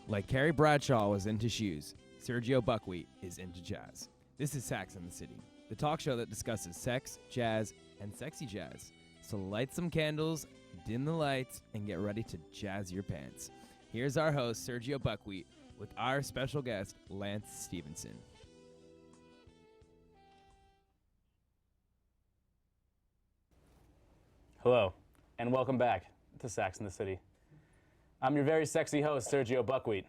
Like Carrie Bradshaw was into shoes, Sergio Buckwheat is into jazz. This is Sax in the City, the talk show that discusses sex, jazz, and sexy jazz. So light some candles, dim the lights, and get ready to jazz your pants. Here's our host, Sergio Buckwheat, with our special guest, Lance Stevenson. Hello, and welcome back to Sax in the City. I'm your very sexy host, Sergio Buckwheat,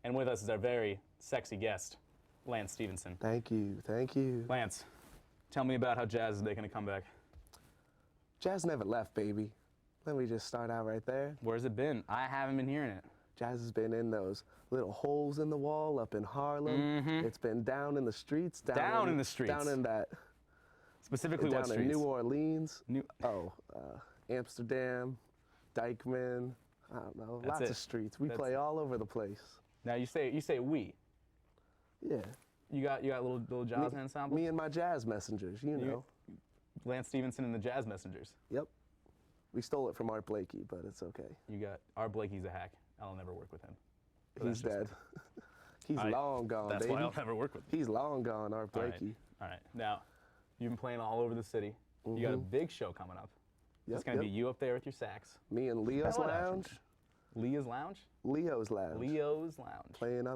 and with us is our very sexy guest, Lance Stevenson. Thank you, thank you. Lance, tell me about how jazz is making a comeback. Jazz never left, baby. Let me just start out right there. Where's it been? I haven't been hearing it. Jazz has been in those little holes in the wall up in Harlem. It's been down in the streets. Down in the streets. Down in that. Specifically what down streets? in New Orleans. Amsterdam, Dykeman. I don't know. That's Lots it. of streets. We That's play it. all over the place. Now you say we. Yeah. You got little jazz ensemble? Me and my jazz messengers, you know. Lance Stevenson and the Jazz Messengers. Yep. We stole it from Art Blakey, but it's okay. You got Art Blakey's a hack. I'll never work with him. But He's that's just- dead. He's long gone, That's baby. why I'll never work with him. He's long gone, Art Blakey. All right. Now, you've been playing all over the city. You got a big show coming up. Yep, It's going to yep. be you up there with your sax. Me and Leo's Spell it out for Lounge. me. Leah's Lounge? Leo's Lounge. Leo's Lounge. Playing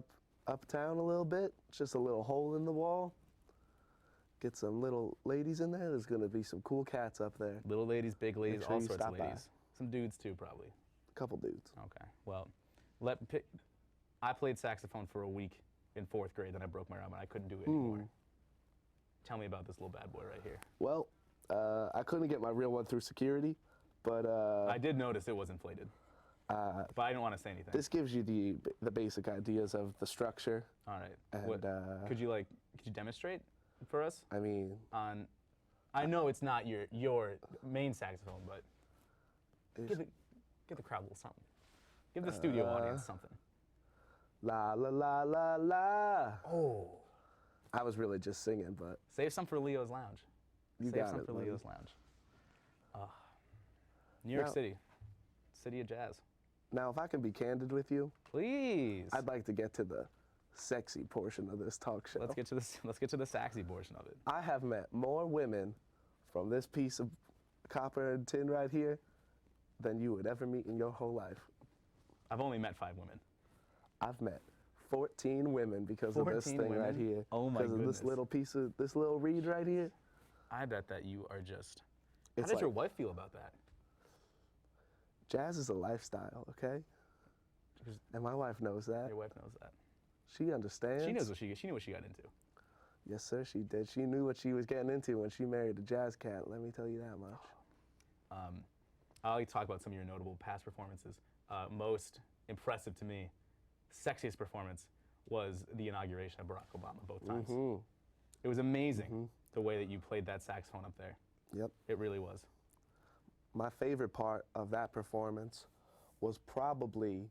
uptown a little bit. Just a little hole in the wall. Get some little ladies in there. There's gonna be some cool cats up there. Little ladies, big ladies, sure all you sorts of stop by. ladies. Some dudes too, probably. Couple dudes. Okay. Well, I played saxophone for a week in 4th grade, then I broke my arm and I couldn't do it anymore. Tell me about this little bad boy right here. Well, I couldn't get my real one through security, but I did notice it was inflated, but I didn't want to say anything. this gives you the basic ideas of the structure. All right. And could you demonstrate for us? I mean, I know it's not your main saxophone, but give the crowd a little something. Give the studio audience something. la la la la la. Oh. I was really just singing, but Save some for Leo's Lounge. You Save got some it, for buddy. Leo's Lounge. New York Now- City, city of jazz. now if I can be candid with you, Please. I'd like to get to the sexy portion of this talk show. Let's get to the saxy portion of it. I have met more women from this piece of copper and tin right here than you would ever meet in your whole life. I've only met 5 women. I've met 14 women because of this 14 thing right women? here. Oh my Because of goodness. this little piece of, this little reed right here. I bet that you are just. How It's did your like- wife feel about that? Jazz is a lifestyle, okay? Because And my wife knows that. your wife knows that. She understands. She knows what she knew what she got into. Yes, sir, she did. She knew what she was getting into when she married a jazz cat, let me tell you that much. I'll like to talk about some of your notable past performances. Most impressive to me, sexiest performance was the inauguration of Barack Obama both times. It was amazing the way that you played that saxophone up there. Yep. It really was. My favorite part of that performance was probably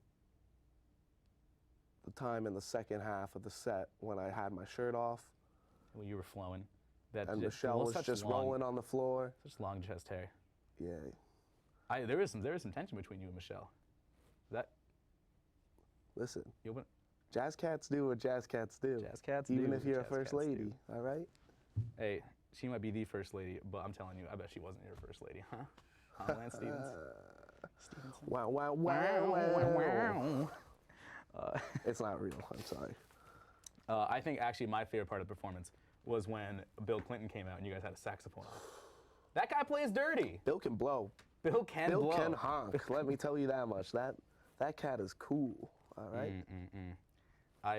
the time in the second half of the set when I had my shirt off When you were flowing. That and just- Michelle was such just long- rolling on the floor. Such long chest hair. Yeah. There was some tension between you and Michelle. That Listen, you open jazz cats do what jazz cats do. Jazz cats Even do if what you're a jazz first cats do. lady, all right? Hey, she might be the first lady, but I'm telling you, I bet she wasn't your first lady, huh? Huh, Lance Stevens? Wow, wow, wow, wow. It's not real, I'm sorry. I think actually my favorite part of the performance was when Bill Clinton came out and you guys had a saxophone on. That guy plays dirty. Bill can blow. Bill can Bill blow. can honk. Let me tell you that much. That cat is cool, all right?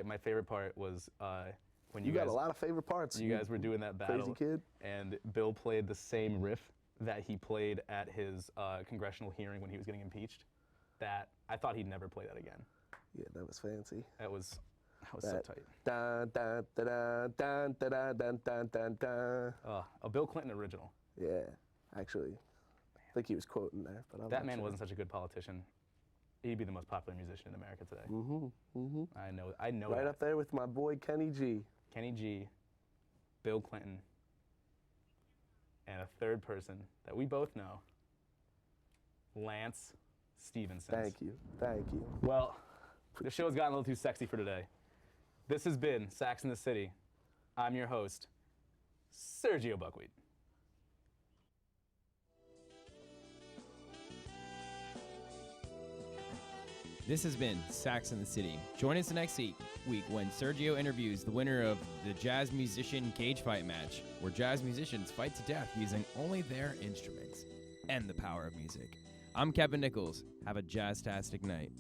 My favorite part was when You you got guys a lot of favorite parts. you guys were doing that battle, crazy kid. and Bill played the same riff that he played at his congressional hearing when he was getting impeached. That I thought he'd never play that again. Yeah, that was fancy. That was so That tight. dun dun dun dun dun dun dun dun dun dun. A Bill Clinton original. Yeah, actually, I think he was quoting there, but I'm That not man sure. wasn't such a good politician. He'd be the most popular musician in America today. I know Right that. up there with my boy Kenny G. Kenny G, Bill Clinton, and a third person that we both know, Lance Stevenson. Thank you, thank you. Well, The show's gotten a little too sexy for today. This has been Sax in the City. I'm your host, Sergio Buckwheat. This has been Sax in the City. Join us next week when Sergio interviews the winner of the jazz musician cage fight match, where jazz musicians fight to death using only their instruments and the power of music. I'm Kevin Nichols. Have a jazz-tastic night.